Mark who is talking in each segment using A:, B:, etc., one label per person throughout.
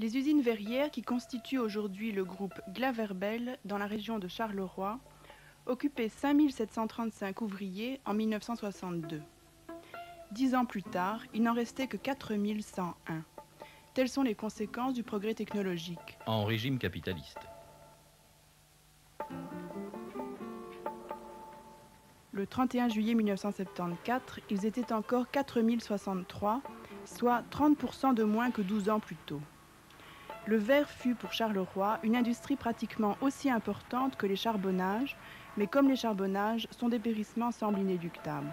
A: Les usines verrières qui constituent aujourd'hui le groupe Glaverbel dans la région de Charleroi occupaient 5735 ouvriers en 1962. 10 ans plus tard, il n'en restait que 4101. Telles sont les conséquences du progrès technologique.
B: En régime capitaliste.
A: Le 31 juillet 1974, ils étaient encore 4063, soit 30% de moins que 12 ans plus tôt. Le verre fut pour Charleroi une industrie pratiquement aussi importante que les charbonnages, mais comme les charbonnages, son dépérissement semble inéluctable.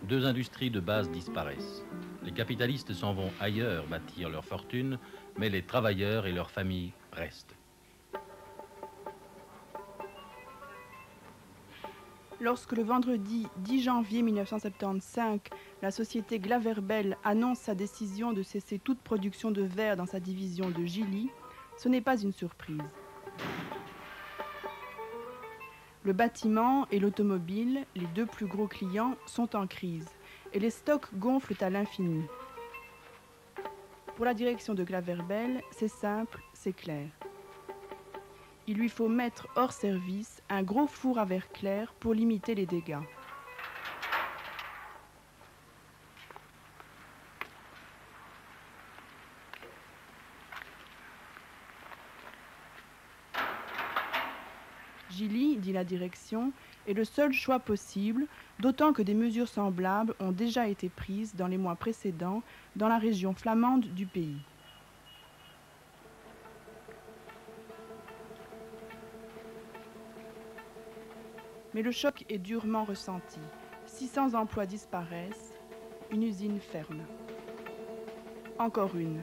B: Deux industries de base disparaissent. Les capitalistes s'en vont ailleurs bâtir leur fortune, mais les travailleurs et leurs familles restent.
A: Lorsque le vendredi 10 janvier 1975, la société Glaverbel annonce sa décision de cesser toute production de verre dans sa division de Gilly, ce n'est pas une surprise. Le bâtiment et l'automobile, les deux plus gros clients, sont en crise et les stocks gonflent à l'infini. Pour la direction de Glaverbel, c'est simple, c'est clair. Il lui faut mettre hors service un gros four à verre clair pour limiter les dégâts. Gilly, dit la direction, est le seul choix possible, d'autant que des mesures semblables ont déjà été prises dans les mois précédents dans la région flamande du pays. Mais le choc est durement ressenti. 600 emplois disparaissent, une usine ferme. Encore une.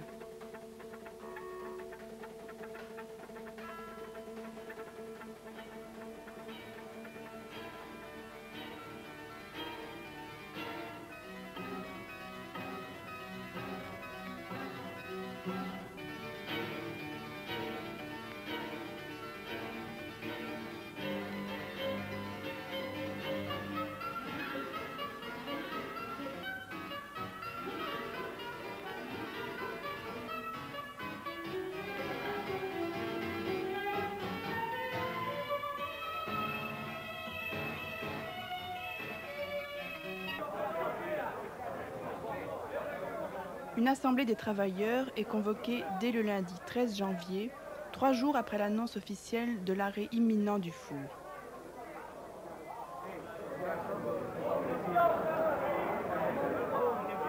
A: Une assemblée des travailleurs est convoquée dès le lundi 13 janvier, 3 jours après l'annonce officielle de l'arrêt imminent du four.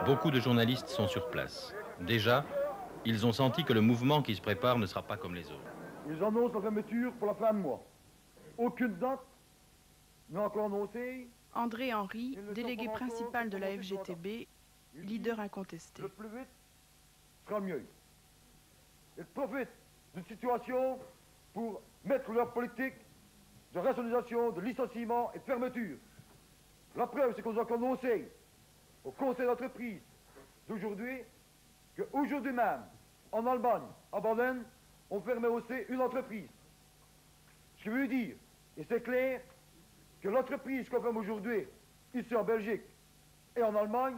B: Beaucoup de journalistes sont sur place. Déjà, ils ont senti que le mouvement qui se prépare ne sera pas comme les autres.
C: Ils annoncent la fermeture pour la fin de mois. Aucune date n'est encore annoncée.
A: André Henry, délégué principal de la FGTB, leader incontesté.
C: Le plus vite sera mieux. Ils profitent d'une situation pour mettre leur politique de rationalisation, de licenciement et de fermeture. La preuve, c'est qu'on a annoncé au conseil d'entreprise d'aujourd'hui qu'aujourd'hui même, en Allemagne, à Baden, on fermait aussi une entreprise. Ce qui veut dire, et c'est clair, que l'entreprise qu'on ferme aujourd'hui, ici en Belgique et en Allemagne,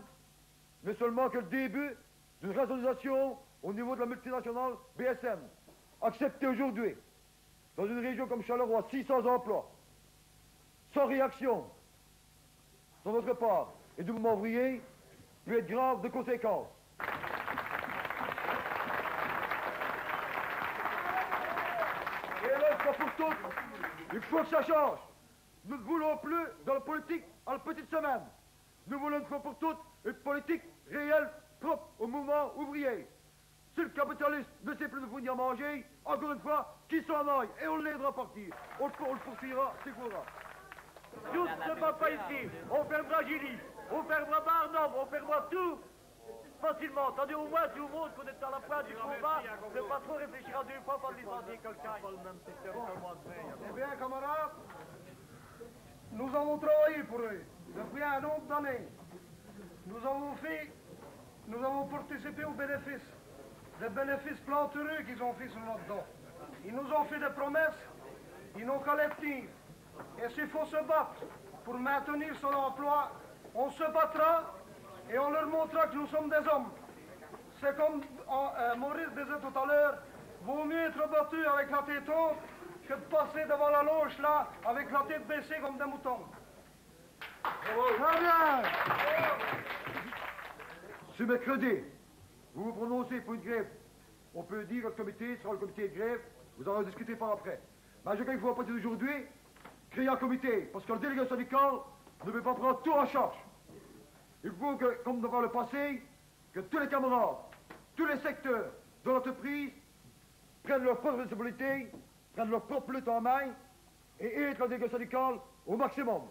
C: n'est seulement que le début d'une rationalisation au niveau de la multinationale BSM, acceptée aujourd'hui, dans une région comme Charleroi, 600 emplois, sans réaction de notre part et du mouvement ouvrier, peut être grave de conséquences. Et là, une fois pour toutes, il faut que ça change. Nous ne voulons plus dans la politique à la petite semaine. Nous voulons une fois pour toutes une politique réelle, propre au mouvement ouvrier. Si le capitaliste ne sait plus nous fournir manger, encore une fois, qu'il s'en aille et on l'aidera à partir. On le poursuivra, c'est quoi. Tout ne va pas ici. On fermera Gilly, on fermera Barnum, on fermera tout facilement. Tandis au moins, si vous montre qu'on est à la fin du combat, ne pas trop réfléchir à deux fois avant de licencier quelqu'un.
D: Eh bien, camarades, nous avons travaillé pour eux depuis un nombre d'années. Nous avons participé aux bénéfices, des bénéfices plantureux qu'ils ont fait sur notre dos. Ils nous ont fait des promesses, ils n'ont qu'à les tenir. Et s'il faut se battre pour maintenir son emploi, on se battra et on leur montrera que nous sommes des hommes. C'est comme Maurice disait tout à l'heure, vaut mieux être battu avec la tête haute que de passer devant la loge là avec la tête baissée comme des moutons.
C: Très bien. Ce mercredi, vous vous prononcez pour une grève. On peut dire que le comité sera le comité de grève. Vous en discuter par après. Mais je crois qu'il faut à partir d'aujourd'hui créer un comité, parce que le délégué syndical ne peut pas prendre tout en charge. Il faut que, comme dans le passé, que tous les camarades, tous les secteurs de l'entreprise prennent leurs propres responsabilités, prennent leur propre lutte en main et aident le délégué syndical au maximum.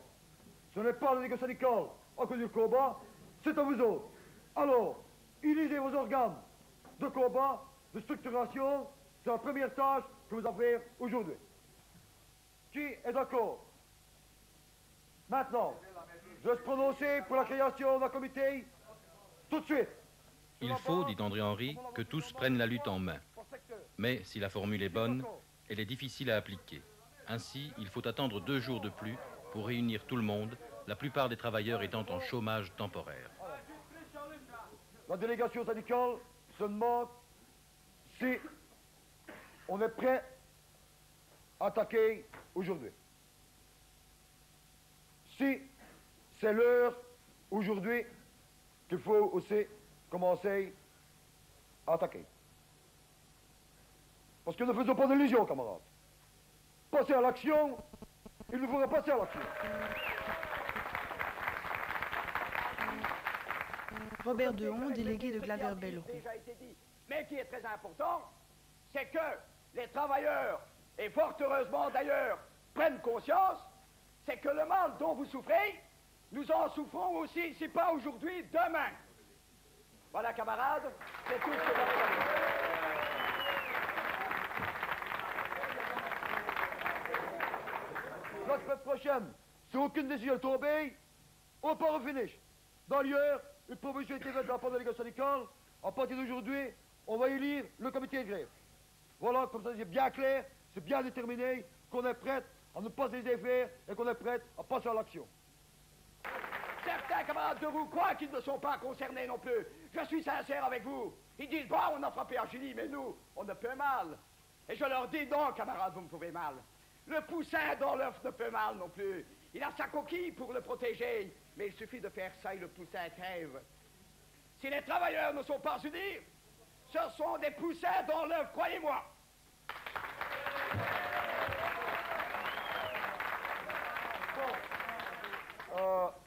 C: Ce n'est pas le délégué syndical à cause du combat, c'est à vous autres. Alors, utilisez vos organes de combat, de structuration, c'est la première tâche que vous avez aujourd'hui. Qui est d'accord? Maintenant, je vais se prononcer pour la création d'un comité tout de suite.
B: Il faut, dit André Henry, que tous prennent la lutte en main. Mais si la formule est bonne, elle est difficile à appliquer. Ainsi, il faut attendre 2 jours de plus pour réunir tout le monde, la plupart des travailleurs étant en chômage temporaire.
C: La délégation syndicale se demande si on est prêt à attaquer aujourd'hui. Si c'est l'heure aujourd'hui qu'il faut aussi commencer à attaquer. Parce que ne faisons pas d'illusions, camarades. Passer à l'action, il nous faudra passer à l'action.
A: Robert Dehon, délégué de Glaverbel-Roux.
E: Déjà été dit. Mais qui est très important, c'est que les travailleurs, et fort heureusement d'ailleurs, prennent conscience, c'est que le mal dont vous souffrez, nous en souffrons aussi, si pas aujourd'hui, demain. Voilà, camarades, c'est tout ce que j'avais à dire.
C: La semaine prochaine, si aucune décision est tombée, on part au finish. D'ailleurs, une proposition a été faite de la part de la délégation syndicale. À partir d'aujourd'hui, on va élire le comité de grève. Voilà, comme ça c'est bien clair, c'est bien déterminé, qu'on est prêt à ne pas se laisser faire et qu'on est prêt à passer à l'action.
E: Certains camarades de vous croient qu'ils ne sont pas concernés non plus. Je suis sincère avec vous. Ils disent, bon, on a frappé à Julie, mais nous, on ne peut mal. Et je leur dis, non, camarades, vous me pouvez mal. Le poussin dans l'œuf ne peut mal non plus. Il a sa coquille pour le protéger, mais il suffit de faire ça et le poussin crève. Si les travailleurs ne sont pas unis, ce sont des poussins dans l'œuf, croyez-moi.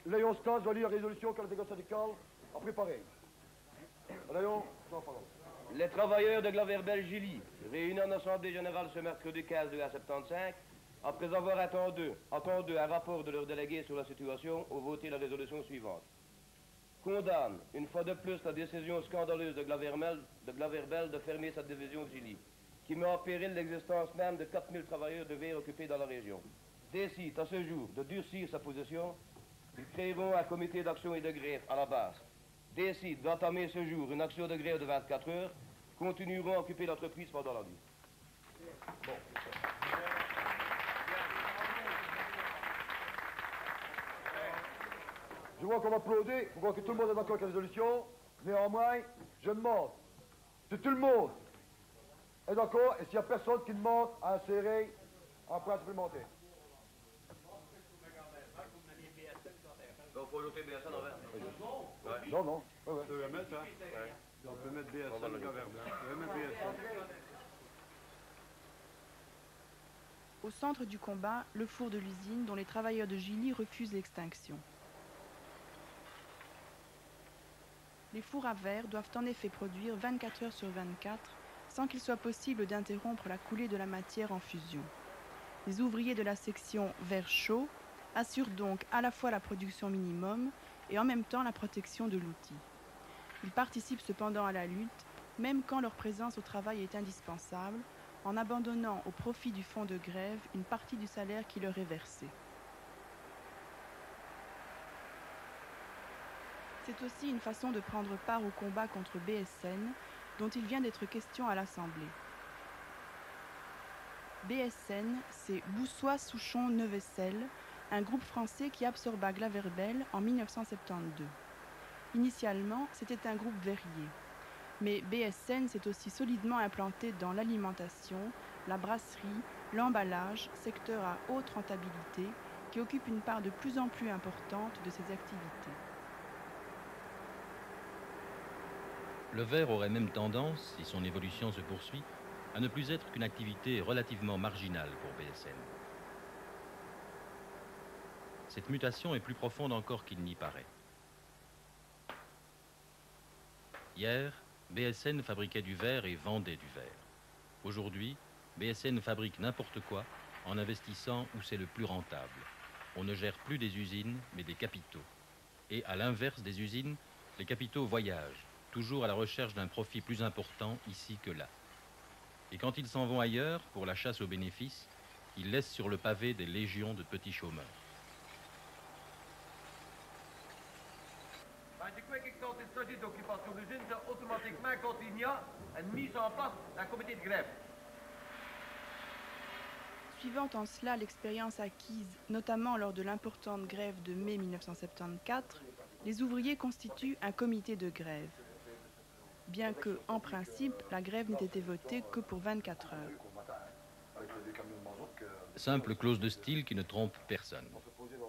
C: Léon Stas va lire la résolution que la délégation syndicale a préparée. Léon, non, pardon.
F: Les travailleurs de Glaverbel-Gilly, réunis en assemblée générale ce mercredi 15 à 75, après avoir attendu un rapport de leur délégué sur la situation, ont voté la résolution suivante. Condamne, une fois de plus, la décision scandaleuse de Glaverbel de fermer sa division de Gilly, qui met en péril l'existence même de 4000 travailleurs de verre occupés dans la région. Décide à ce jour de durcir sa position. Ils créeront un comité d'action et de grève à la base. Décide d'entamer ce jour une action de grève de 24 heures. Continueront à occuper l'entreprise pendant la nuit. Bon.
C: Je vois qu'on va applaudir, je vois que tout le monde est d'accord avec la résolution. Néanmoins, je demande, si tout le monde est d'accord, et s'il n'y a personne qui demande à insérer un point supplémentaire.
F: Donc, faut ajouter BSN en vert.
C: Non, non. Ouais, ouais.
D: On peut mettre, hein?
F: Ouais.
D: On peut mettre BSN au Glaverbel. On peut mettre BSN.
A: Au centre du combat, le four de l'usine dont les travailleurs de Gilly refusent l'extinction. Les fours à verre doivent en effet produire 24 heures sur 24 sans qu'il soit possible d'interrompre la coulée de la matière en fusion. Les ouvriers de la section verre chaud assurent donc à la fois la production minimum et en même temps la protection de l'outil. Ils participent cependant à la lutte, même quand leur présence au travail est indispensable, en abandonnant au profit du fonds de grève une partie du salaire qui leur est versé. C'est aussi une façon de prendre part au combat contre BSN, dont il vient d'être question à l'Assemblée. BSN, c'est Boussois-Souchon-Neuvecel, un groupe français qui absorba Glaverbel en 1972. Initialement, c'était un groupe verrier. Mais BSN s'est aussi solidement implanté dans l'alimentation, la brasserie, l'emballage, secteur à haute rentabilité, qui occupe une part de plus en plus importante de ses activités.
B: Le verre aurait même tendance, si son évolution se poursuit, à ne plus être qu'une activité relativement marginale pour BSN. Cette mutation est plus profonde encore qu'il n'y paraît. Hier, BSN fabriquait du verre et vendait du verre. Aujourd'hui, BSN fabrique n'importe quoi en investissant où c'est le plus rentable. On ne gère plus des usines, mais des capitaux. Et à l'inverse des usines, les capitaux voyagent, toujours à la recherche d'un profit plus important ici que là. Et quand ils s'en vont ailleurs, pour la chasse aux bénéfices, ils laissent sur le pavé des légions de petits chômeurs.
G: Du coup, quand il s'agit d'occupation d'usine, c'est automatiquement quand il y a une mise en place d'un comité de grève.
A: Suivant en cela l'expérience acquise, notamment lors de l'importante grève de mai 1974, les ouvriers constituent un comité de grève. Bien que, en principe, la grève n'ait été votée que pour 24 heures.
B: Simple clause de style qui ne trompe personne.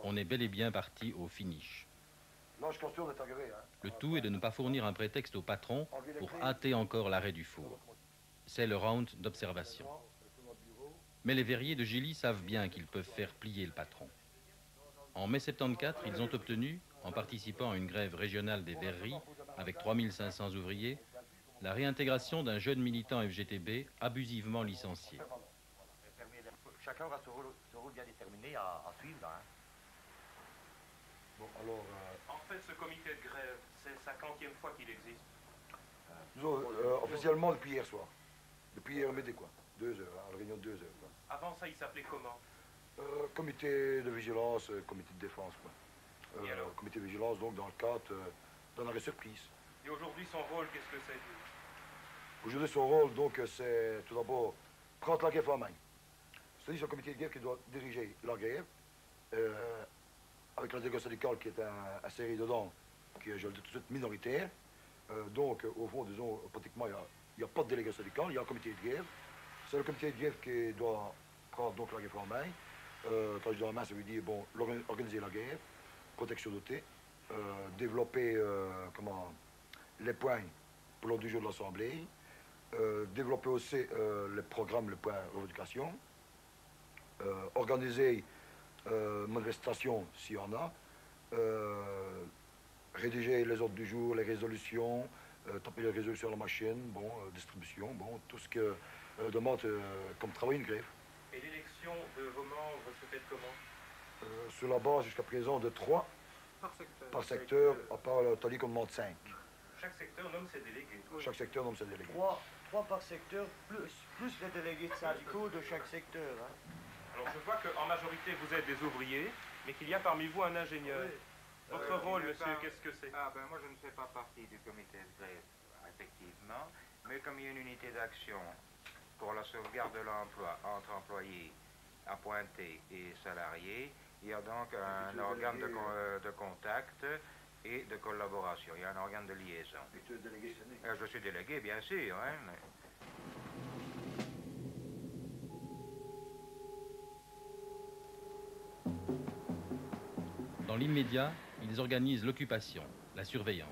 B: On est bel et bien parti au finish. Le tout est de ne pas fournir un prétexte au patron pour hâter encore l'arrêt du four. C'est le round d'observation. Mais les verriers de Gilly savent bien qu'ils peuvent faire plier le patron. En mai 74, ils ont obtenu, en participant à une grève régionale des verreries avec 3500 ouvriers, la réintégration d'un jeune militant FGTB abusivement licencié.
H: Chacun aura son rôle bien déterminé à suivre. Hein.
C: Bon, alors,
I: En fait, ce comité de grève, c'est sa 40e fois qu'il existe.
C: officiellement depuis hier soir. Depuis hier midi, quoi. 2 heures, hein, la réunion de 2 heures. Quoi.
I: Avant ça, il s'appelait comment?
C: Comité de vigilance, comité de défense, quoi. Comité de vigilance, donc, dans le cadre d'un arrêt surprise.
I: Et aujourd'hui, son rôle, qu'est-ce que c'est?
C: Aujourd'hui, son rôle, donc, c'est tout d'abord prendre la grève en main. C'est-à-dire, c'est un comité de grève qui doit diriger la grève, avec la délégation syndicale qui est insérée dedans, qui est, je le dis tout de suite, minoritaire. Donc, au fond, disons, pratiquement, il n'y a pas de délégation syndicale, il y a un comité de grève. C'est le comité de grève qui doit prendre donc la grève en main. Quand je dis en main, ça veut dire, bon, organiser la grève, protection dotée, développer les points pour l'ordre du jour de l'Assemblée, développer aussi les programmes, les points revendication, organiser manifestations s'il y en a, rédiger les ordres du jour, les résolutions, taper les résolutions à la machine, bon, distribution, bon, tout ce que demande comme travail une grève.
I: Et l'élection de vos membres se fait comment?
C: Sur la base jusqu'à présent de 3
I: par secteur.
C: par secteur, à part le tali qu'on demande 5.
I: Chaque secteur nomme ses délégués.
C: Chaque secteur nomme ses délégués.
H: 3 par secteur, plus les délégués syndicaux de chaque secteur. Hein.
I: Alors je vois qu'en majorité vous êtes des ouvriers, mais qu'il y a parmi vous un ingénieur.
J: Oui.
I: Votre rôle, monsieur, qu'est-ce que c'est?
J: Ah ben moi je ne fais pas partie du comité de grève, effectivement, mais comme il y a une unité d'action pour la sauvegarde de l'emploi entre employés appointés et salariés, il y a donc un organe de contact et de collaboration. Il y a un organe de liaison.
C: Et tu es délégué syndic?
J: Je suis délégué, bien sûr, hein, mais...
B: Dans l'immédiat, ils organisent l'occupation, la surveillance.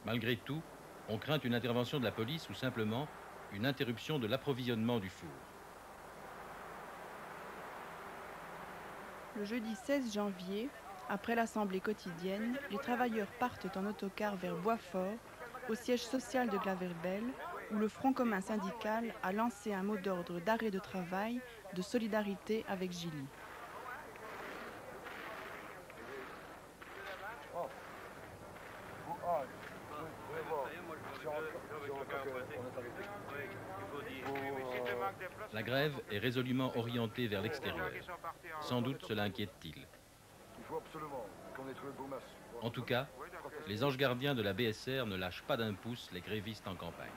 B: Malgré tout, on craint une intervention de la police ou simplement une interruption de l'approvisionnement du four.
A: Le jeudi 16 janvier, après l'assemblée quotidienne, les travailleurs partent en autocar vers Boisfort, au siège social de Glaverbel, où le Front commun syndical a lancé un mot d'ordre d'arrêt de travail, de solidarité avec Gilly.
B: La grève est résolument orientée vers l'extérieur. Sans doute cela inquiète-t-il.
C: Il faut absolument qu'on ait trouvé le bourgmestre.
B: En tout cas, les anges gardiens de la BSR ne lâchent pas d'un pouce les grévistes en campagne.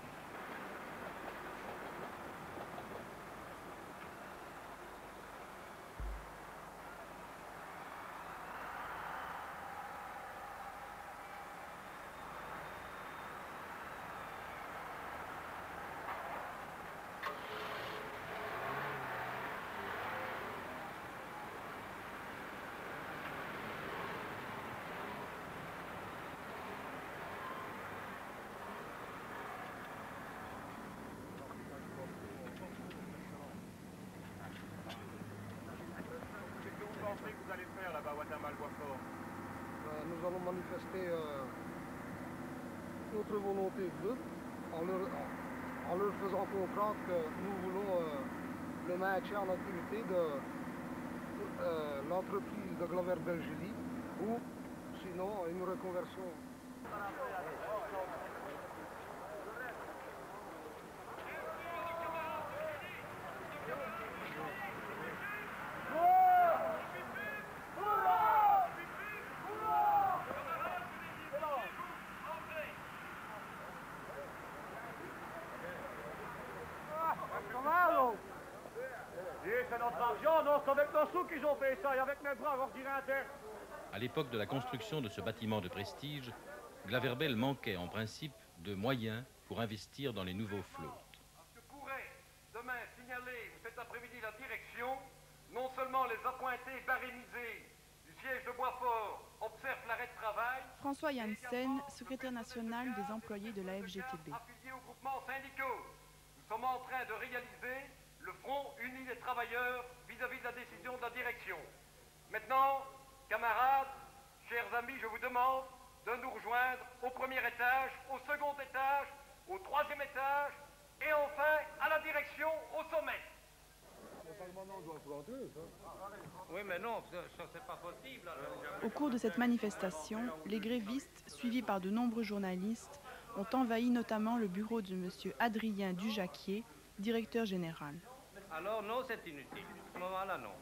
D: notre volonté de lutte en leur faisant comprendre que nous voulons le maintien en activité de l'entreprise de Glaverbel-Julie ou sinon une reconversion.
G: C'est notre argent, non, c'est avec nos sous qu'ils ont fait ça, et avec mes bras ordinateurs.
B: À l'époque de la construction de ce bâtiment de prestige, Glaverbel manquait en principe de moyens pour investir dans les nouveaux flottes.
G: Je pourrais demain signaler cet après-midi la direction, non seulement les appointés barémisés du siège de Boisfort observent l'arrêt de travail.
A: François Janssen, secrétaire national des employés de la FGTB.
G: Affiliés aux groupements syndicaux, nous sommes en train de réaliser le Front uni des travailleurs vis-à-vis de la décision de la direction. Maintenant, camarades, chers amis, je vous demande de nous rejoindre au premier étage, au second étage, au troisième étage et enfin à la direction au sommet.
I: Oui, mais non, ça c'est pas possible.
A: Au cours de cette manifestation, les grévistes, suivis par de nombreux journalistes, ont envahi notamment le bureau de M. Adrien Dujacquier, directeur général.
I: Alors non, c'est inutile. À ce moment-là, non.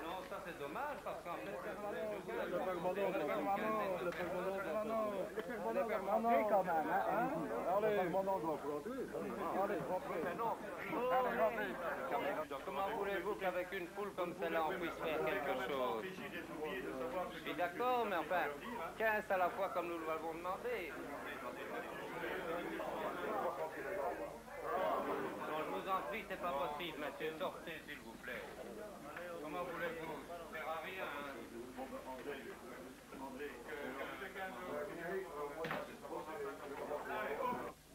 I: Non, ça c'est dommage parce qu'en fait, comment voulez-vous qu'avec une foule comme celle-là on puisse faire quelque chose? Je suis d'accord, mais enfin, 15 à la fois comme nous l'avons demandé. Non, je vous en prie, c'est pas possible, monsieur. Sortez, s'il vous plaît. Comment voulez-vous? Ça ne sert à rien.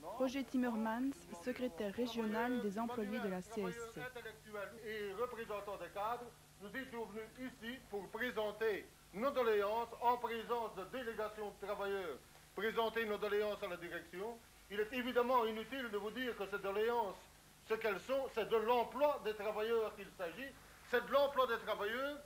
A: Roger Timmermans, secrétaire régional des employés de la CSC.
D: Intellectuels et représentants des cadres, nous étions venus ici pour présenter nos doléances en présence de délégations de travailleurs, présenter nos doléances à la direction. Il est évidemment inutile de vous dire que ces doléances, ce qu'elles sont, c'est de l'emploi des travailleurs qu'il s'agit. C'est de l'emploi des travailleurs,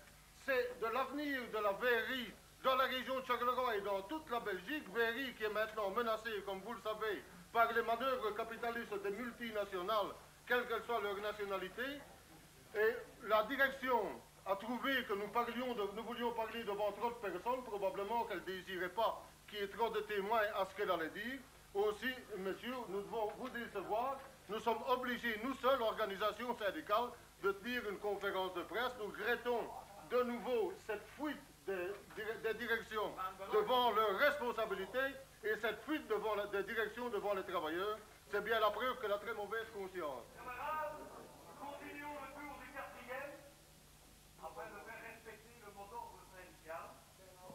D: c'est de l'avenir de la verrerie dans la région de Charleroi et dans toute la Belgique. Verrerie qui est maintenant menacée, comme vous le savez, par les manœuvres capitalistes des multinationales, quelle qu'elle soit leur nationalité. Et la direction a trouvé que nous voulions parler devant trop de personnes, probablement qu'elle ne désirait pas qu'il y ait trop de témoins à ce qu'elle allait dire. Aussi, monsieur, nous devons vous décevoir. Nous sommes obligés, nous seuls, organisation syndicale, de tenir une conférence de presse. Nous regrettons de nouveau cette fuite des directions devant leurs responsabilités et cette fuite des directions devant les travailleurs. C'est bien la preuve que la très mauvaise conscience.
G: Camarades, continuons le tour du quatrième afin de faire respecter le mot d'ordre syndical.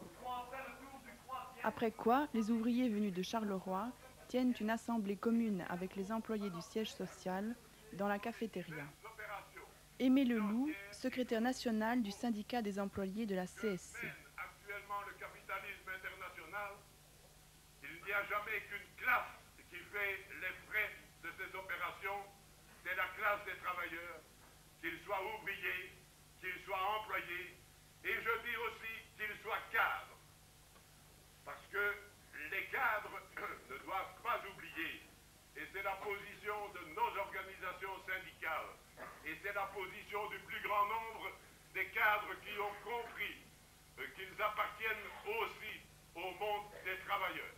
G: Nous ferons après le tour du troisième.
A: Après quoi, les ouvriers venus de Charleroi tiennent une assemblée commune avec les employés du siège social dans la cafétéria. Aimé Leloup, secrétaire national du syndicat des employés de la CSC.
K: Actuellement le capitalisme international, il n'y a jamais qu'une classe qui fait les frais de ces opérations, c'est la classe des travailleurs, qu'ils soient ouvriers, qu'ils soient employés, et je dis aussi qu'ils soient cadres. Parce que les cadres ne doivent pas oublier, et c'est la position de nos organisations syndicales, et c'est la position du plus grand nombre des cadres qui ont compris qu'ils appartiennent aussi au monde des travailleurs.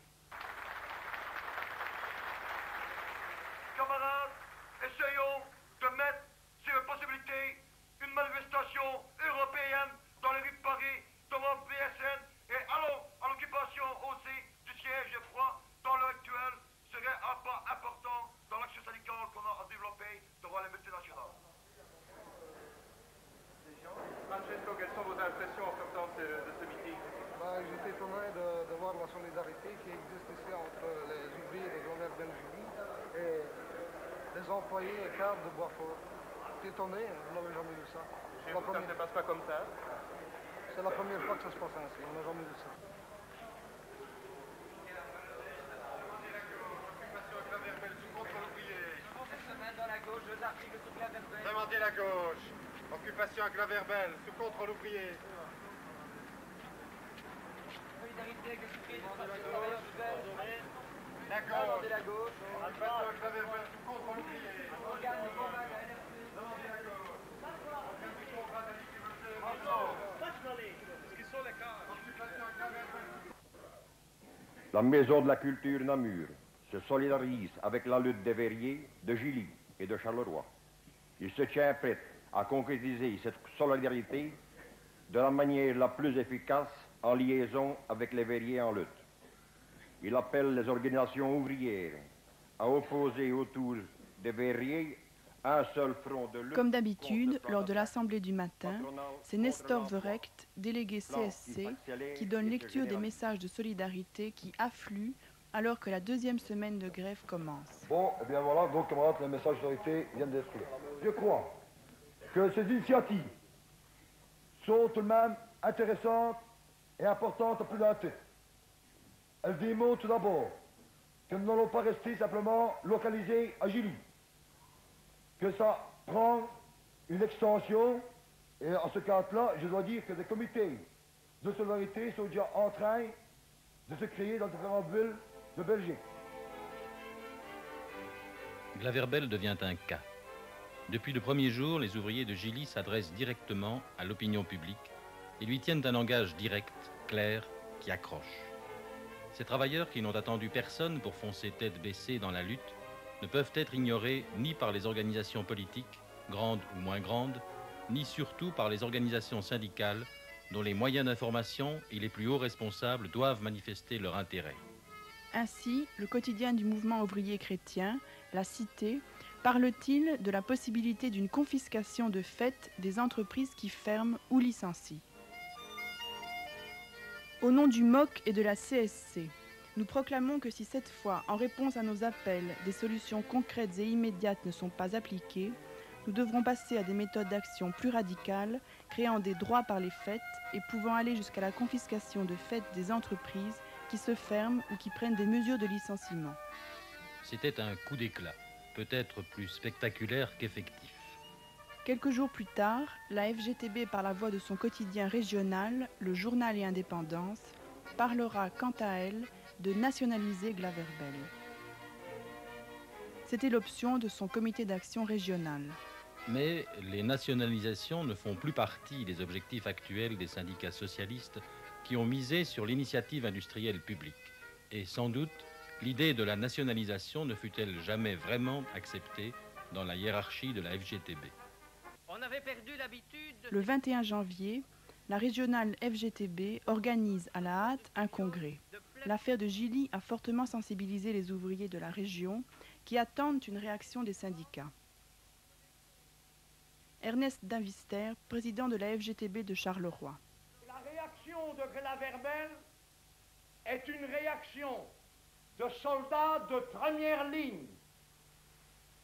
G: Camarades, essayons de mettre, si la possibilité, une manifestation européenne dans les rues de Paris, devant le PSN, et allons à l'occupation aussi du siège de Froid, dans l'heure actuelle, serait un pas important dans l'action syndicale qu'on a à développer devant les multinationales.
I: Francesco, quelles sont vos impressions en sortant de ce meeting?
D: J'étais étonné de voir la solidarité qui existe ici entre les ouvriers de Glaverbel-Julie et les employés et cadres de Boisfort. J'étais étonné, je n'avais jamais vu ça.
I: Chez vous, ça ne se passe pas comme ça?
D: C'est la première fois que ça se passe ainsi, on n'a jamais vu ça.
L: Demandez la gauche. Occupation à Claverbelle, sous contrôle ouvrier.
F: Solidarité avec les ouvriers du travailleurs du Belge.
L: La gauche.
F: Demandez la gauche.
L: Occupation à Claverbelle, sous contrôle ouvrier.
F: Organe de combat de la LFP.
L: Demandez la gauche. Organe du combat de la Ligue ouvrière. Occupation à Claverbelle.
C: La Maison de la Culture Namur se solidarise avec la lutte des verriers, de Gilly et de Charleroi. Il se tient prêt à concrétiser cette solidarité de la manière la plus efficace en liaison avec les verriers en lutte. Il appelle les organisations ouvrières à opposer autour des verriers un seul front de lutte.
A: Comme d'habitude, lors de l'assemblée du matin, c'est Nestor Verrecht, délégué CSC, qui donne lecture des messages de solidarité qui affluent alors que la deuxième semaine de grève commence.
C: Bon, eh bien voilà, donc camarades, les messages de solidarité viennent d'être faits. Je crois que ces initiatives sont tout de même intéressantes et importantes à plus d'un titre. Elles démontrent tout d'abord que nous n'allons pas rester simplement localisés à Gilly, que ça prend une extension, et en ce cas-là, je dois dire que des comités de solidarité sont déjà en train de se créer dans différentes villes de Belgique.
B: Glaverbel devient un cas. Depuis le premier jour, les ouvriers de Gilly s'adressent directement à l'opinion publique et lui tiennent un langage direct, clair, qui accroche. Ces travailleurs qui n'ont attendu personne pour foncer tête baissée dans la lutte ne peuvent être ignorés ni par les organisations politiques, grandes ou moins grandes, ni surtout par les organisations syndicales dont les moyens d'information et les plus hauts responsables doivent manifester leur intérêt.
A: Ainsi, le quotidien du mouvement ouvrier chrétien, La Cité, parle-t-il de la possibilité d'une confiscation de fait des entreprises qui ferment ou licencient. Au nom du MOC et de la CSC, nous proclamons que si cette fois, en réponse à nos appels, des solutions concrètes et immédiates ne sont pas appliquées, nous devrons passer à des méthodes d'action plus radicales, créant des droits par les faits et pouvant aller jusqu'à la confiscation de fait des entreprises qui se ferment ou qui prennent des mesures de licenciement.
B: C'était un coup d'éclat, peut-être plus spectaculaire qu'effectif.
A: Quelques jours plus tard, la FGTB, par la voix de son quotidien régional, le Journal et Indépendance, parlera quant à elle de nationaliser Glaverbel. C'était l'option de son comité d'action régional.
B: Mais les nationalisations ne font plus partie des objectifs actuels des syndicats socialistes qui ont misé sur l'initiative industrielle publique. Et sans doute, l'idée de la nationalisation ne fut-elle jamais vraiment acceptée dans la hiérarchie de la FGTB.
I: On avait perdu l'habitude...
A: Le 21 janvier, la régionale FGTB organise à la hâte un congrès. L'affaire de Gilly a fortement sensibilisé les ouvriers de la région qui attendent une réaction des syndicats. Ernest Davister, président de la FGTB de Charleroi.
E: La réaction de Glaverbel est une réaction de soldats de première ligne.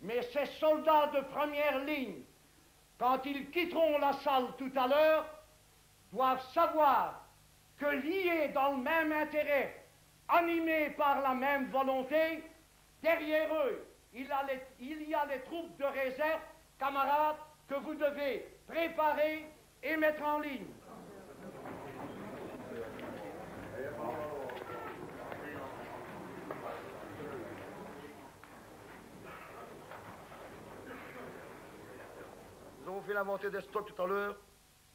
E: Mais ces soldats de première ligne, quand ils quitteront la salle tout à l'heure, doivent savoir que liés dans le même intérêt, animés par la même volonté, derrière eux, il y a les troupes de réserve, camarades, que vous devez préparer et mettre en ligne.
C: Nous avons fait l'inventaire des stocks tout à l'heure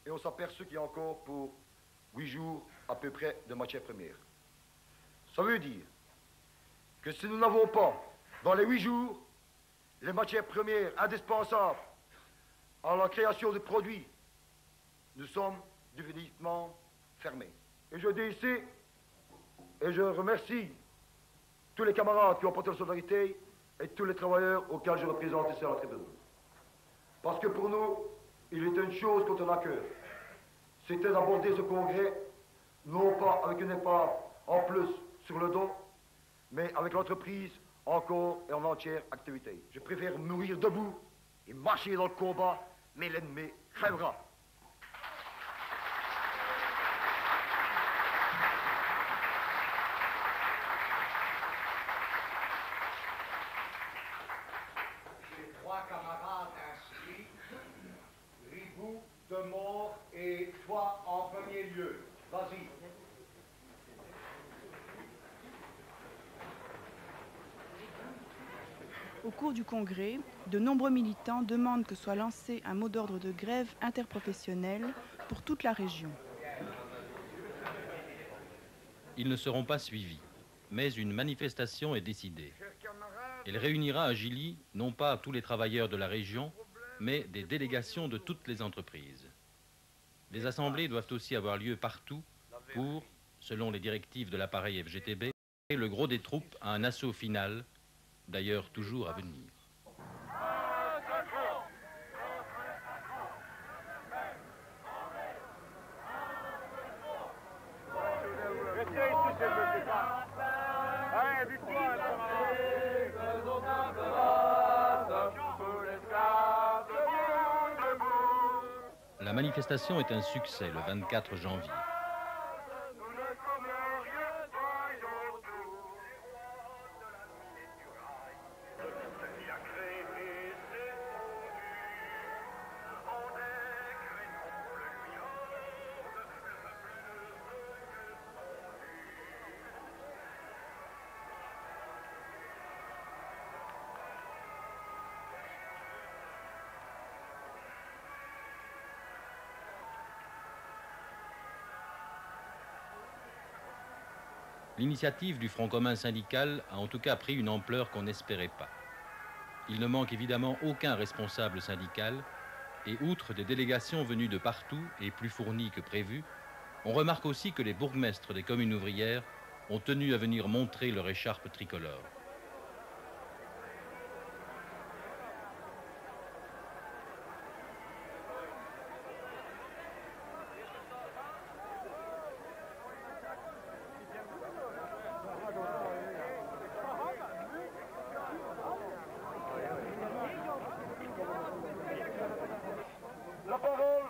C: et on s'aperçoit qu'il y a encore pour 8 jours à peu près de matières premières. Ça veut dire que si nous n'avons pas, dans les 8 jours, les matières premières indispensables à la création de produits, nous sommes définitivement fermés. Et je dis ici, et je remercie tous les camarades qui ont porté la solidarité et tous les travailleurs auxquels je représente ici à la tribune. Parce que pour nous, il était une chose qu'on a à cœur. C'était d'aborder ce congrès, non pas avec une épave en plus sur le dos, mais avec l'entreprise encore et en entière activité. Je préfère mourir debout et marcher dans le combat, mais l'ennemi crèvera.
A: Au cours du congrès, de nombreux militants demandent que soit lancé un mot d'ordre de grève interprofessionnelle pour toute la région.
B: Ils ne seront pas suivis, mais une manifestation est décidée. Elle réunira à Gilly non pas tous les travailleurs de la région, mais des délégations de toutes les entreprises. Des assemblées doivent aussi avoir lieu partout pour, selon les directives de l'appareil FGTB, le gros des troupes à un assaut final, d'ailleurs toujours à venir. La manifestation est un succès le 24 janvier. L'initiative du Front commun syndical a en tout cas pris une ampleur qu'on n'espérait pas. Il ne manque évidemment aucun responsable syndical et outre des délégations venues de partout et plus fournies que prévu, on remarque aussi que les bourgmestres des communes ouvrières ont tenu à venir montrer leur écharpe tricolore.
C: La parole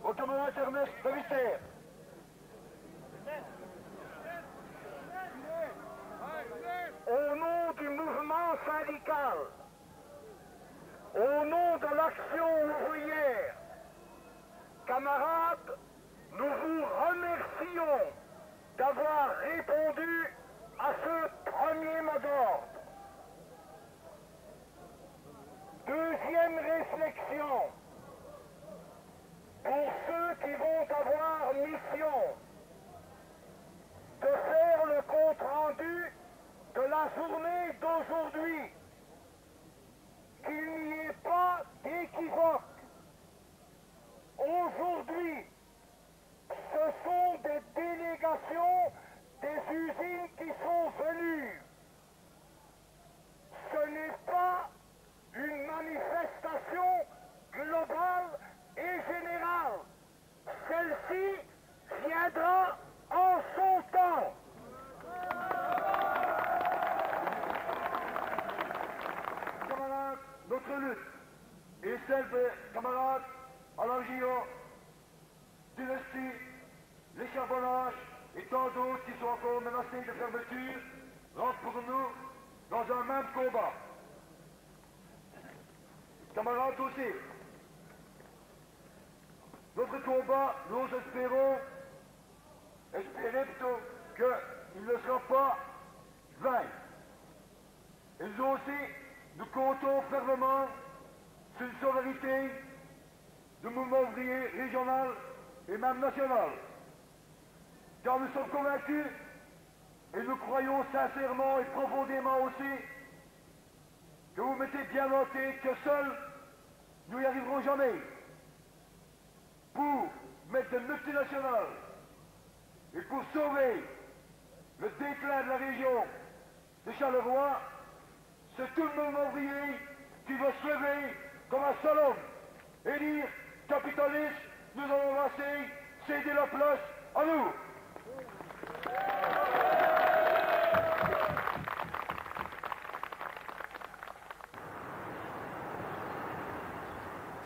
C: au camarade Ernest Davisser. Au nom du mouvement syndical, au nom de l'action ouvrière, camarades, nous vous remercions d'avoir répondu à ce premier mot d'ordre. Deuxième réflexion. Pour ceux qui vont avoir mission de faire le compte-rendu de la journée d'aujourd'hui, qu'il n'y ait pas d'équivoque. Aujourd'hui, ce sont des délégations des usines qui sont venues. Ce n'est pas une manifestation globale et générale. Celle-ci viendra en son temps. Camarades, notre lutte et celle des camarades Alain Gillot, Dynastie, les charbonnages et tant d'autres qui sont encore menacés de fermeture rentrent pour nous dans un même combat. Camarades aussi, notre combat, nous espérons plutôt qu'il ne sera pas vain. Et nous aussi, nous comptons fermement sur une solidarité du mouvement ouvrier régional et même national. Car nous sommes convaincus, et nous croyons sincèrement et profondément aussi, que vous mettez bien en tête que seuls, nous n'y arriverons jamais. Pour mettre de multinationales et pour sauver le déclin de la région de Charleroi, c'est tout le mouvement ouvrier qui va se lever comme un seul homme et dire « Capitalistes, nous allons passer, céder la place à nous ».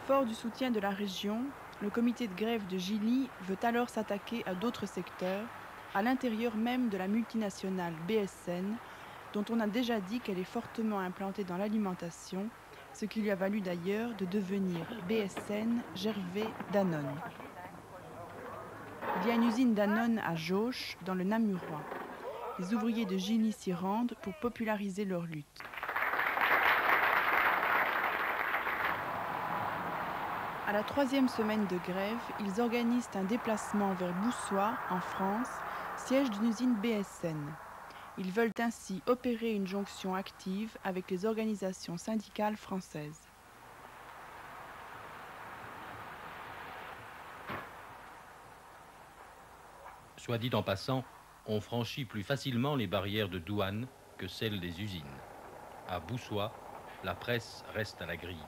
A: Fort du soutien de la région, le comité de grève de Gilly veut alors s'attaquer à d'autres secteurs, à l'intérieur même de la multinationale BSN, dont on a déjà dit qu'elle est fortement implantée dans l'alimentation, ce qui lui a valu d'ailleurs de devenir BSN Gervais Danone. Il y a une usine Danone à Jauche, dans le Namurois. Les ouvriers de Gilly s'y rendent pour populariser leur lutte. À la 3e semaine de grève, ils organisent un déplacement vers Boussois, en France, siège d'une usine BSN. Ils veulent ainsi opérer une jonction active avec les organisations syndicales françaises.
B: Soit dit en passant, on franchit plus facilement les barrières de douane que celles des usines. À Boussois, la presse reste à la grille.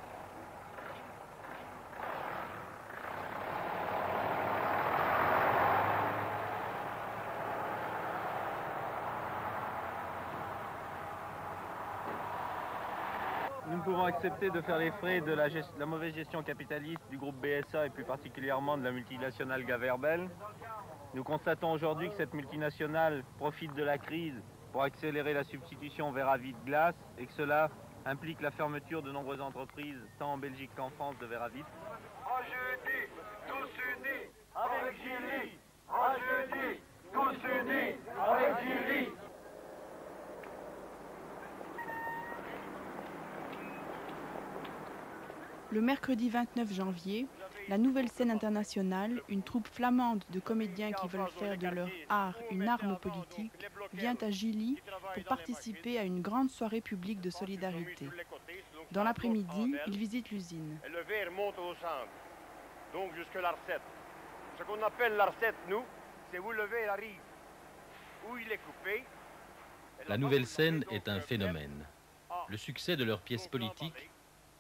M: Nous ne pouvons accepter de faire les frais de la mauvaise gestion capitaliste du groupe BSA et plus particulièrement de la multinationale Gaverbel. Nous constatons aujourd'hui que cette multinationale profite de la crise pour accélérer la substitution vers avis de glace et que cela implique la fermeture de nombreuses entreprises, tant en Belgique qu'en France, de verre à vitre.
D: En jeudi, tous unis avec Gilly. En jeudi, tous unis avec Gilly.
A: Le mercredi 29 janvier, la Nouvelle Scène Internationale, une troupe flamande de comédiens qui veulent faire de leur art une arme politique, vient à Gilly pour participer à une grande soirée publique de solidarité. Dans l'après-midi, ils visitent l'usine.
L: Et le verre monte au centre, donc jusque la recette. Ce qu'on appelle la recette, nous, c'est où le verre arrive, où il est coupé.
B: La Nouvelle Scène est un phénomène. Le succès de leurs pièces politiques,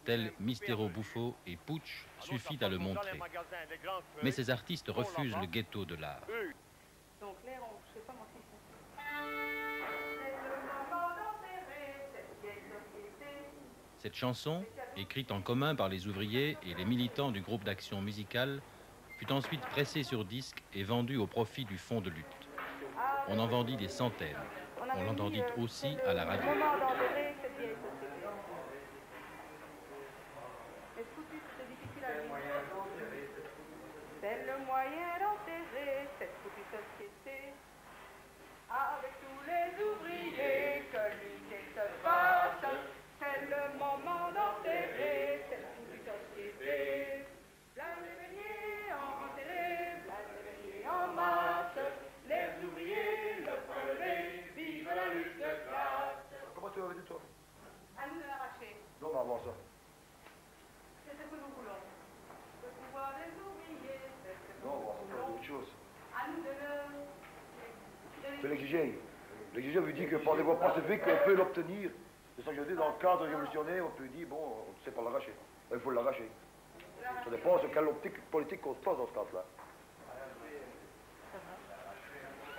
B: tels Mistero Buffo et Putsch, suffit à le montrer. Mais ces artistes refusent le ghetto de l'art. Cette chanson, écrite en commun par les ouvriers et les militants du groupe d'action musicale, fut ensuite pressée sur disque et vendue au profit du fonds de lutte. On en vendit des centaines. On l'entendit aussi à la radio.
N: C'est le moyen d'enterrer cette foutue société. Avec tous les ouvriers que l'unité se fasse. C'est le moment d'enterrer cette foutue société. Là les béliers enterrés, là les béliers en masse. Les ouvriers, le brevet, vive la lutte de classe.
C: Comment tu avais dit toi?
N: À nous de l'arracher.
C: Non, mais avant ça.
N: C'est ce que nous voulons. Le pouvoir des ouvriers.
C: Non, c'est autre chose.
N: À nous de le...
C: C'est l'exiger. L'exiger veut dire que par des voies pacifiques, on peut l'obtenir. C'est ça que je dis, dans le cadre révolutionnaire, on peut dire, bon, on ne sait pas l'arracher. Il faut l'arracher. Ça dépend de quelle optique politique qu'on se passe dans ce cas-là.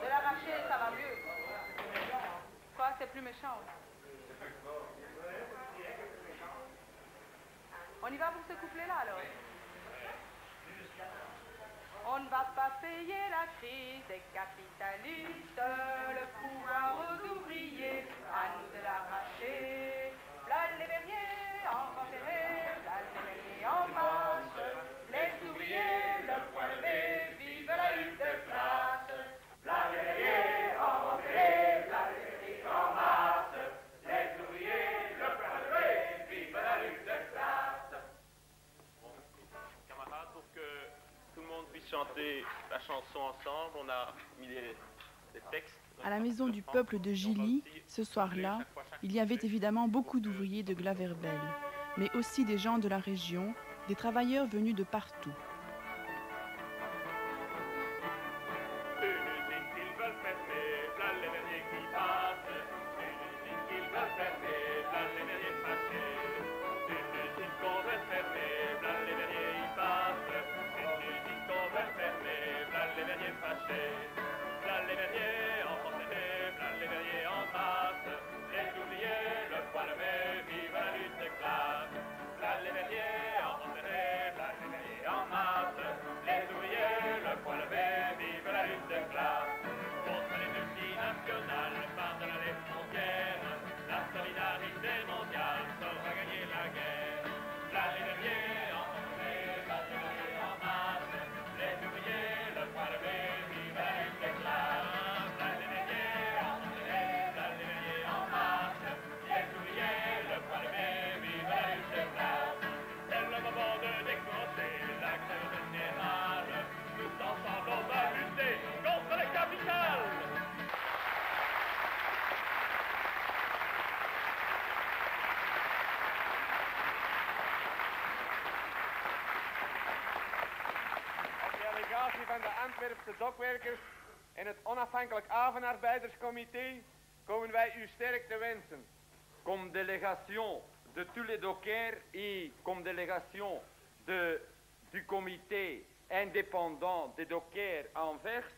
N: De l'arracher, ça va mieux. Quoi, c'est plus méchant. On y va pour ce couplet-là, alors. On ne va pas payer la crise des capitalistes, le pouvoir aux ouvriers, à nous de l'arracher. Là les verriers enterrés, là les verriers en masse, les ouvriers, le point levé, vive la lutte de classe. Là les verriers enterrés, là les verriers en masse, les ouvriers, le point levé, vive la lutte de classe.
M: Camarades, pour que tout le monde puisse chanter la chanson ensemble, on a mis les textes.
A: À la maison du peuple de Gilly, ce soir-là, il y avait évidemment beaucoup d'ouvriers de Glaverbel, mais aussi des gens de la région, des travailleurs venus de partout.
O: organisatie van de Antwerpse dokwerkers en het onafhankelijk avondarbeiderscomité komen wij u sterk te wensen. Comme délégation de tous les dockers et comme délégation du comité indépendant des dockers à Anvers,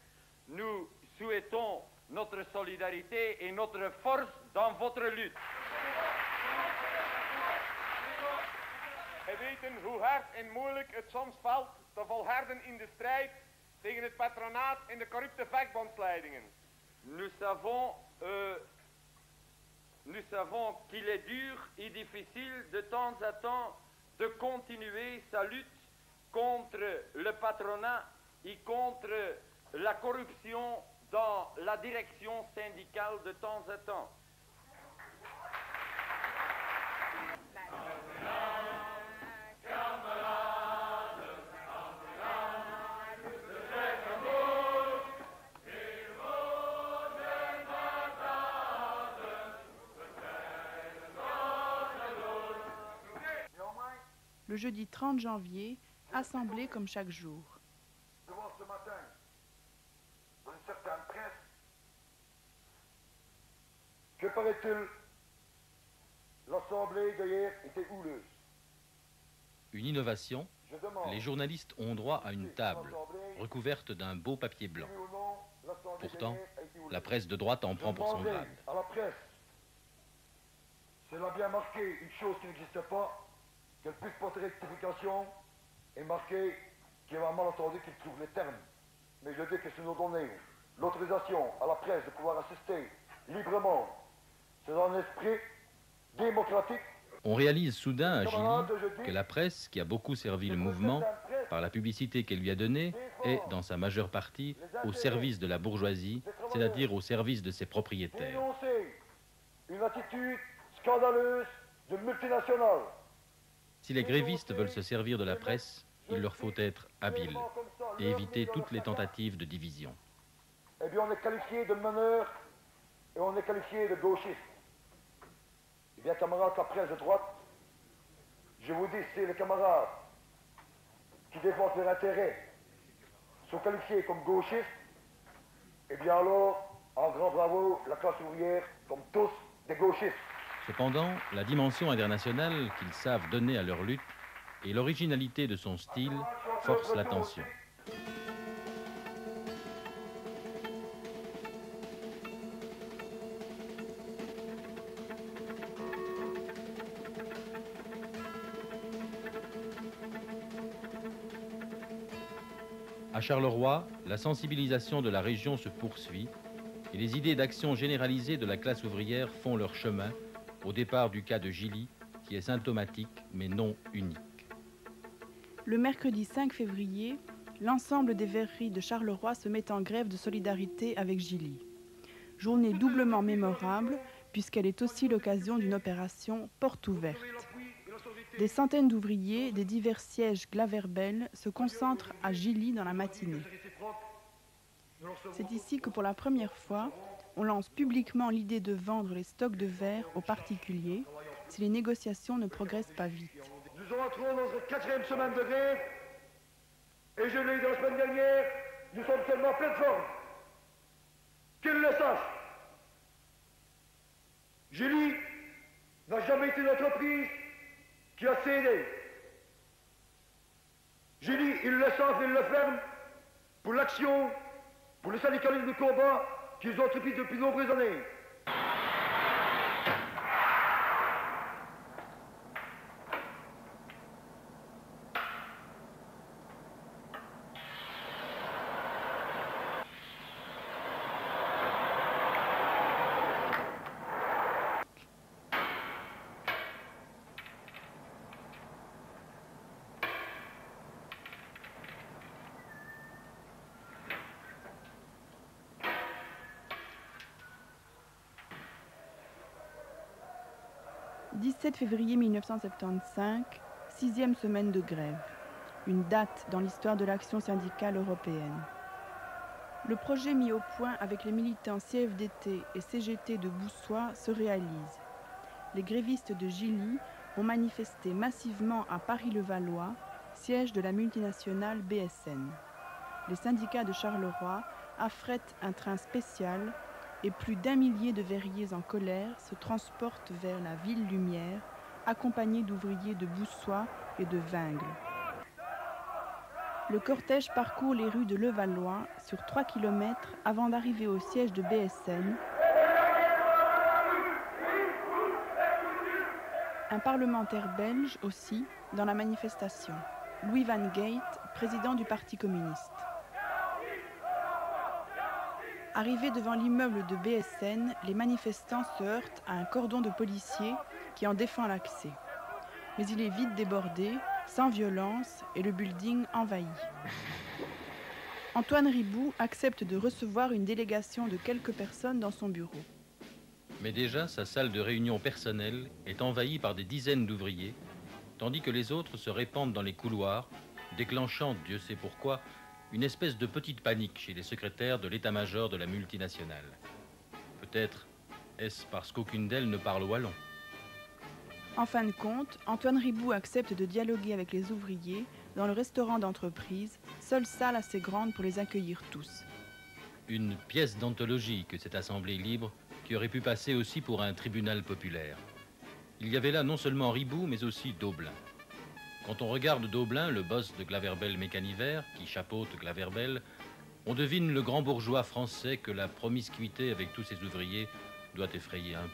O: nous souhaitons notre solidarité et notre force dans votre lutte. We weten hoe hard en moeilijk het soms valt te volharden in de strijd tegen het patronaat en de corrupte vakbondsleidingen. Nous savons qu'il est dur et difficile de temps à temps de continuer sa lutte contre le patronat et contre la corruption dans la direction syndicale de temps à temps.
A: Le jeudi 30 janvier, assemblée comme chaque jour.
C: Devant ce matin, dans une certaine presse, que paraît-il, l'assemblée d'hier était houleuse.
B: Une innovation, les journalistes ont droit à une table recouverte d'un beau papier blanc. Pourtant, la presse de droite en prend pour son grade.
C: À la presse, c'est là bien marqué une chose qui n'existe pas, qu'elle puisse porter rectification et marquer qu'il y a un malentendu qui trouve les termes. Mais je dis que si nous donnons l'autorisation à la presse de pouvoir assister librement, c'est dans un esprit démocratique.
B: On réalise soudain à Gilly que la presse, qui a beaucoup servi le mouvement, par la publicité qu'elle lui a donnée, est, dans sa majeure partie, au service de la bourgeoisie, c'est-à-dire au service de ses propriétaires.
C: Dénoncer une attitude scandaleuse de multinationales.
B: Si les grévistes veulent se servir de la presse, il leur faut être habiles et éviter toutes les tentatives de division.
C: Eh bien, on est qualifié de meneurs et on est qualifié de gauchistes. Eh bien, camarades de la presse de droite, je vous dis, si les camarades qui défendent leurs intérêts sont qualifiés comme gauchistes, eh bien alors, en grand bravo, la classe ouvrière, comme tous, des gauchistes.
B: Cependant, la dimension internationale qu'ils savent donner à leur lutte et l'originalité de son style forcent l'attention. À Charleroi, la sensibilisation de la région se poursuit et les idées d'action généralisée de la classe ouvrière font leur chemin au départ du cas de Gilly, qui est symptomatique mais non unique.
A: Le mercredi 5 février, l'ensemble des verreries de Charleroi se met en grève de solidarité avec Gilly. Journée doublement mémorable puisqu'elle est aussi l'occasion d'une opération porte ouverte. Des centaines d'ouvriers des divers sièges Glaverbel se concentrent à Gilly dans la matinée. C'est ici que pour la première fois, on lance publiquement l'idée de vendre les stocks de verre aux particuliers si les négociations ne progressent pas vite.
C: Nous entrons dans notre 4e semaine de grève et je l'ai dit la semaine dernière, nous sommes tellement en pleine forme. Qu'ils le sachent. Gilly n'a jamais été une entreprise qui a cédé. Gilly, il le savent, il le ferme pour l'action, pour le syndicalisme de combat qu'ils ont entrepris depuis de nombreuses années.
A: « 17 février 1975, 6e semaine de grève. Une date dans l'histoire de l'action syndicale européenne. Le projet mis au point avec les militants CFDT et CGT de Boussois se réalise. Les grévistes de Gilly ont manifesté massivement à Paris-le-Valois, siège de la multinationale BSN. les syndicats de Charleroi affrètent un train spécial et plus d'1 millier de verriers en colère se transportent vers la ville lumière, accompagnés d'ouvriers de Boussois et de Vingles. Le cortège parcourt les rues de Levallois sur 3 km avant d'arriver au siège de BSN. Un parlementaire belge aussi dans la manifestation, Louis Van Gate, président du Parti communiste. Arrivés devant l'immeuble de BSN, les manifestants se heurtent à un cordon de policiers qui en défend l'accès. Mais il est vite débordé, sans violence, et le building envahi. Antoine Riboud accepte de recevoir une délégation de quelques personnes dans son bureau.
B: Mais déjà, sa salle de réunion personnelle est envahie par des dizaines d'ouvriers, tandis que les autres se répandent dans les couloirs, déclenchant, Dieu sait pourquoi, une espèce de petite panique chez les secrétaires de l'état-major de la multinationale. Peut-être est-ce parce qu'aucune d'elles ne parle wallon.
A: En fin de compte, Antoine Riboud accepte de dialoguer avec les ouvriers dans le restaurant d'entreprise, seule salle assez grande pour les accueillir tous.
B: Une pièce d'anthologie que cette assemblée libre qui aurait pu passer aussi pour un tribunal populaire. Il y avait là non seulement Riboud, mais aussi Daublin. Quand on regarde Daublin, le boss de Glaverbel Mécaniver, qui chapeaute Glaverbel, on devine le grand bourgeois français que la promiscuité avec tous ses ouvriers doit effrayer un peu.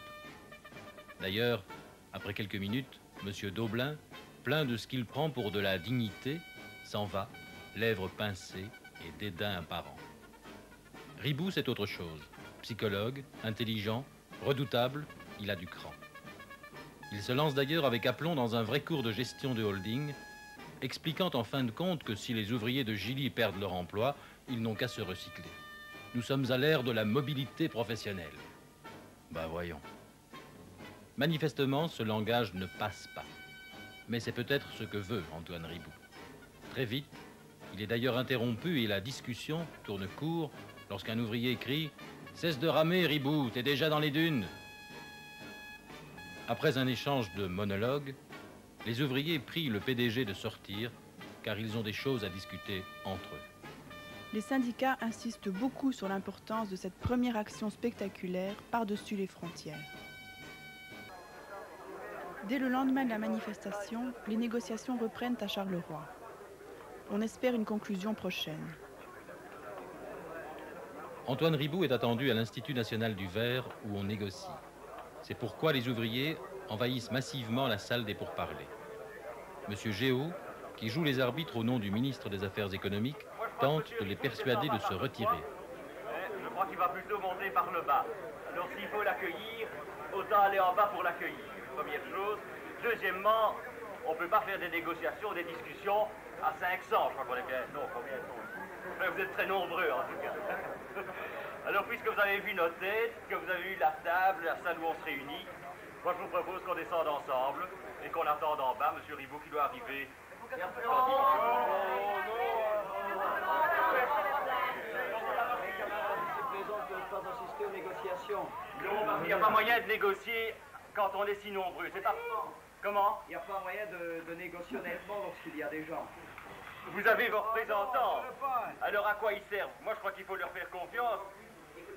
B: D'ailleurs, après quelques minutes, M. Daublin, plein de ce qu'il prend pour de la dignité, s'en va, lèvres pincées et dédain apparent. Riboud, c'est autre chose. Psychologue, intelligent, redoutable, il a du cran. Il se lance d'ailleurs avec aplomb dans un vrai cours de gestion de holding, expliquant en fin de compte que si les ouvriers de Gilly perdent leur emploi, ils n'ont qu'à se recycler. Nous sommes à l'ère de la mobilité professionnelle. Ben voyons. Manifestement, ce langage ne passe pas. Mais c'est peut-être ce que veut Antoine Riboud. Très vite, il est d'ailleurs interrompu et la discussion tourne court lorsqu'un ouvrier crie « Cesse de ramer, Riboud, t'es déjà dans les dunes !» Après un échange de monologues, les ouvriers prient le PDG de sortir car ils ont des choses à discuter entre eux.
A: Les syndicats insistent beaucoup sur l'importance de cette première action spectaculaire par-dessus les frontières. Dès le lendemain de la manifestation, les négociations reprennent à Charleroi. On espère une conclusion prochaine.
B: Antoine Riboud est attendu à l'Institut national du verre où on négocie. C'est pourquoi les ouvriers envahissent massivement la salle des pourparlers. Monsieur Géaud, qui joue les arbitres au nom du ministre des Affaires économiques, tente de les persuader de se retirer.
P: Je crois qu'il va plutôt monter par le bas. Alors s'il faut l'accueillir, autant aller en bas pour l'accueillir. Première chose. Deuxièmement, on ne peut pas faire des négociations, des discussions à 500. Je crois qu'on est bien... Non, combien sont... Vous êtes très nombreux en tout cas. Alors puisque vous avez vu nos têtes, que vous avez vu la table, la salle où on se réunit, moi je vous propose qu'on descende ensemble et qu'on attende en bas M. Riboud qui doit arriver.
H: Assister aux négociations.
P: Non, il n'y a pas moyen de négocier quand on est si nombreux. C'est pas... Comment?
H: Il n'y a pas moyen de négocier honnêtement lorsqu'il y a des gens.
P: Vous avez vos représentants. Alors à quoi ils servent? Moi je crois qu'il faut leur faire confiance.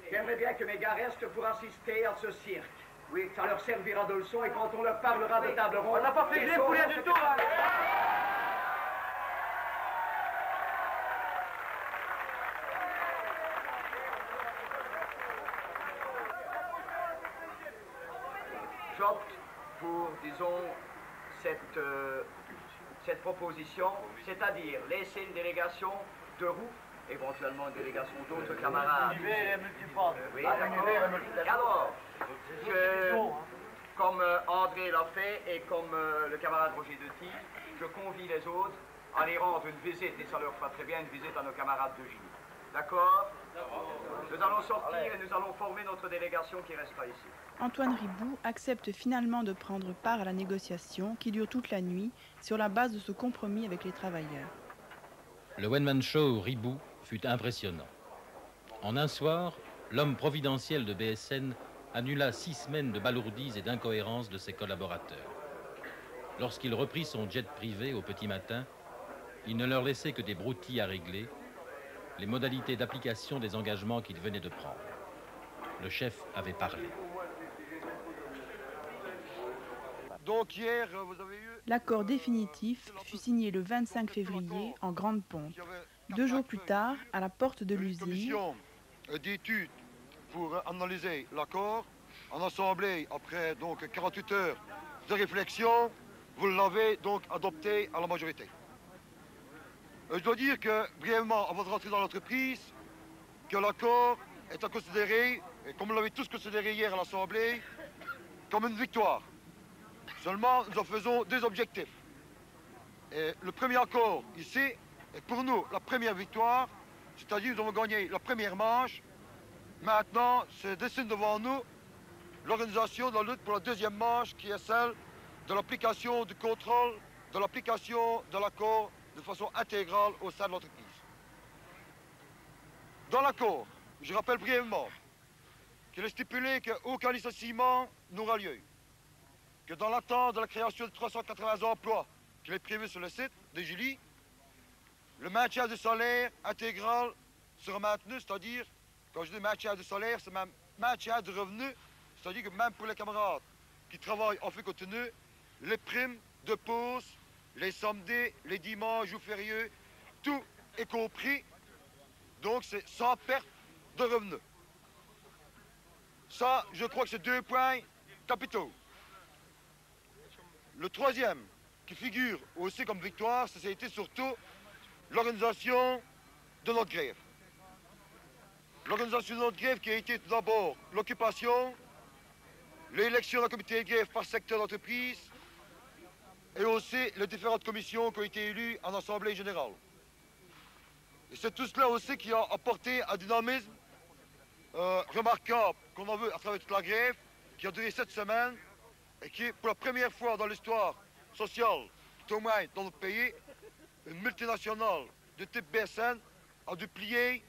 H: J'aimerais bien que mes gars restent pour assister à ce cirque. Oui, ça leur servira de leçon et quand on leur parlera de table ronde...
D: On n'a pas fait gré pour rien du tout, hein.
H: J'opte pour, disons, cette proposition, c'est-à-dire laisser une délégation de Roux, éventuellement une délégation d'autres camarades. Oui, alors, comme André l'a fait et comme le camarade Roger de Tige, je convie les autres à les rendre une visite, et ça leur fera très bien une visite à nos camarades de Gilly. D'accord? Nous allons sortir et nous allons former notre délégation qui restera ici.
A: Antoine Riboud accepte finalement de prendre part à la négociation qui dure toute la nuit sur la base de ce compromis avec les travailleurs.
B: Le one-man show Riboud fut impressionnant. En un soir, l'homme providentiel de BSN annula 6 semaines de balourdises et d'incohérences de ses collaborateurs. Lorsqu'il reprit son jet privé au petit matin, il ne leur laissait que des broutilles à régler, les modalités d'application des engagements qu'il venait de prendre. Le chef avait parlé.
C: Donc hier, vous avez eu...
A: L'accord définitif fut signé le 25 février en grande pompe. 2 jours plus tard, à la porte de l'usine,
C: commission d'études pour analyser l'accord. En assemblée, après donc 48 heures de réflexion, vous l'avez donc adopté à la majorité. Je dois dire que, brièvement, avant de rentrer dans l'entreprise, que l'accord est à considérer, et comme vous l'avez tous considéré hier à l'Assemblée, comme une victoire. Seulement, nous en faisons 2 objectifs. Et le premier accord ici est pour nous la première victoire, c'est-à-dire nous avons gagné la première manche. Maintenant, se dessine devant nous l'organisation de la lutte pour la deuxième manche, qui est celle de l'application du contrôle, de l'application de l'accord de façon intégrale au sein de l'entreprise. Dans l'accord, je rappelle brièvement qu'il est stipulé qu'aucun licenciement n'aura lieu, que dans l'attente de la création de 380 emplois qui est prévu sur le site de Julie, le maintien du salaire intégral sera maintenu, c'est-à-dire, quand je dis maintien du salaire, c'est même maintien du revenu, c'est-à-dire que même pour les camarades qui travaillent en flux continu, les primes de pause, les samedis, les dimanches ou férieux, tout est compris, donc c'est sans perte de revenus. Ça, je crois que c'est 2 points capitaux. Le troisième, qui figure aussi comme victoire, ça a été surtout l'organisation de notre grève. L'organisation de notre grève qui a été tout d'abord l'occupation, l'élection d'un comité de grève par secteur d'entreprise et aussi les différentes commissions qui ont été élues en Assemblée générale. Et c'est tout cela aussi qui a apporté un dynamisme remarquable qu'on a vu à travers toute la grève, qui a duré 7 semaines et qui, pour la première fois dans l'histoire sociale, tout au moins dans notre pays, une multinationale de type BSN a dû plier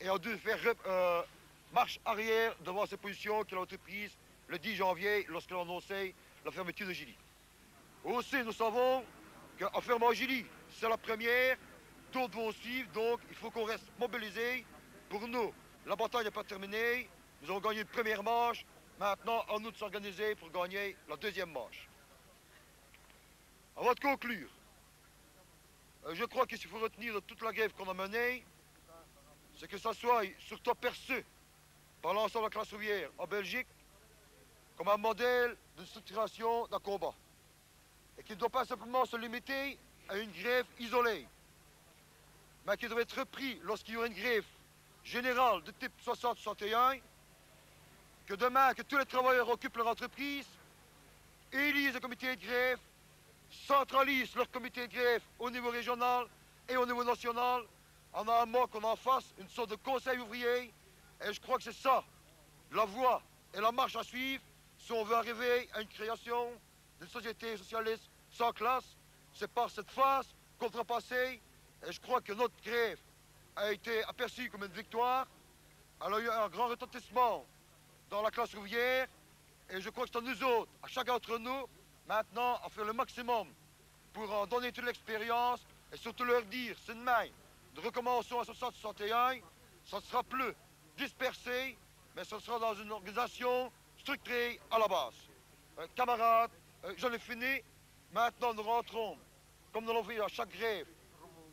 C: et a dû faire marche arrière devant ses positions qu'elle a entreprises le 10 janvier lorsqu'elle a annoncé la fermeture de Gilly. Aussi, nous savons qu'en fermant Gilly, c'est la première, d'autres vont suivre, donc il faut qu'on reste mobilisés. Pour nous, la bataille n'est pas terminée, nous avons gagné une première manche, maintenant à nous de s'organiser pour gagner la deuxième manche. Avant de conclure, je crois qu'il faut retenir de toute la grève qu'on a menée, c'est que ça soit surtout perçu par l'ensemble de la classe ouvrière en Belgique comme un modèle de structuration d'un combat. Et qui ne doit pas simplement se limiter à une grève isolée, mais qui doit être repris lorsqu'il y aura une grève générale de type 60-61, que demain, que tous les travailleurs occupent leur entreprise, élisent le comité de grève, centralisent leur comité de grève au niveau régional et au niveau national, en un mot qu'on en fasse une sorte de conseil ouvrier. Et je crois que c'est ça, la voie et la marche à suivre, si on veut arriver à une création d'une société socialiste sans classe. C'est par cette phase qu'on devra passer. Et je crois que notre grève a été aperçue comme une victoire. Elle a eu un grand retentissement dans la classe ouvrière. Et je crois que c'est à nous autres, à chacun d'entre nous, maintenant, à faire le maximum pour en donner toute l'expérience et surtout leur dire, c'est demain, de recommencer à 60-61, ça ne sera plus dispersé, mais ce sera dans une organisation structurée à la base. Camarades, j'en ai fini. Maintenant, nous rentrons, comme nous l'avons fait à chaque grève,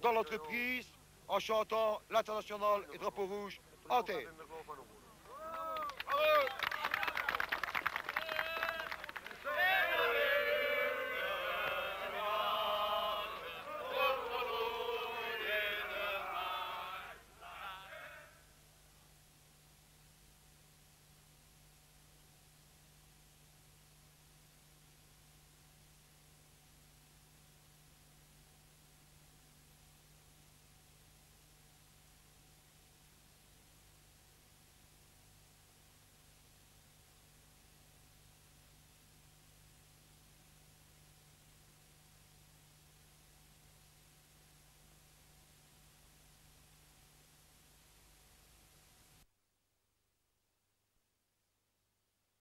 C: dans l'entreprise, en chantant l'International et Drapeau Rouge en terre.